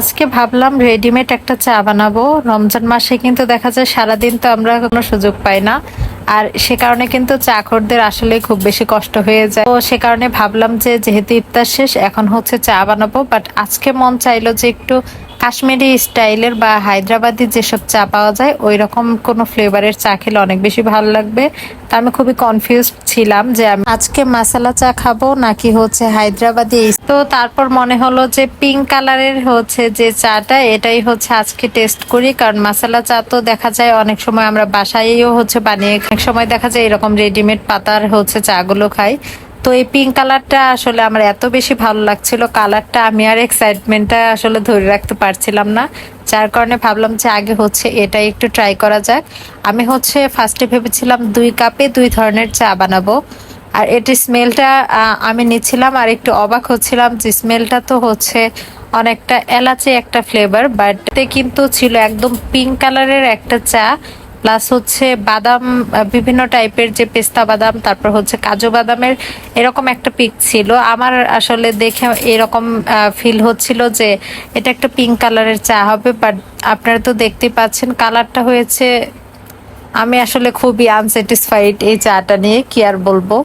আজকে ভাবলাম রেডিমেড একটা চা বানাবো। রমজান মাসে কিন্তু দেখা যায় সারাদিন তো আমরা কোনো সুযোগ পাই না, আর সে কারণে কিন্তু চাকরদের আসলে খুব বেশি কষ্ট হয়ে যায়। তো সে কারণে ভাবলাম যে যেহেতু ইফতার শেষ, এখন হচ্ছে চা বানাবো। বাট আজকে মন চাইলো যে একটু কাশ্মীরি স্টাইলের বা হায়দ্রাবাদি যেসব চা পাওয়া যায় ওই রকম কোনো ফ্লেভারের চা খেলে অনেক বেশি ভালো লাগবে। তা আমি খুবই কনফিউজ ছিলাম যে আমি আজকে মাসালা চা খাবো নাকি হচ্ছে হায়দ্রাবাদি। তো তারপর মনে হলো যে পিঙ্ক কালারের হচ্ছে যে চাটা, এটাই হচ্ছে আজকে টেস্ট করি। কারণ মাসালা চা তো দেখা যায় অনেক সময় আমরা বাসায়ও হচ্ছে বানিয়ে, অনেক সময় দেখা যায় এরকম রেডিমেড পাতার হচ্ছে চাগুলো খাই। তো এই পিঙ্ক কালারটা আসলে আমার এত বেশি ভালো লাগছিল কালারটা, আমি আর এক্সাইটমেন্টটা আসলে ধরে রাখতে পারছিলাম না। যার কারণে ভাবলাম যে আগে হচ্ছে এটা একটু ট্রাই করা যাক। আমি হচ্ছে ফার্স্টে ভেবেছিলাম 2 কাপে 2 ধরনের চা বানাবো। আর এটির স্মেলটা আমি নিচ্ছিলাম আর একটু অবাক হচ্ছিলাম যে স্মেলটা তো হচ্ছে অনেকটা এলাচি একটা ফ্লেভার, বাট কিন্তু ছিল একদম পিঙ্ক কালারের একটা চা। প্লাস হচ্ছে বাদাম, বিভিন্ন টাইপের যে পেস্তা বাদাম, তারপর হচ্ছে কাজু বাদামের এরকম একটা পিক ছিল। আমার আসলে দেখে এরকম ফিল হচ্ছিল যে এটা একটা পিঙ্ক কালারের চা হবে, বাট আপনারা তো দেখতেই পাচ্ছেন কালারটা হয়েছে। আমি আসলে খুবই আনস্যাটিসফাইড এই চাটা নিয়ে, কি আর বলবো।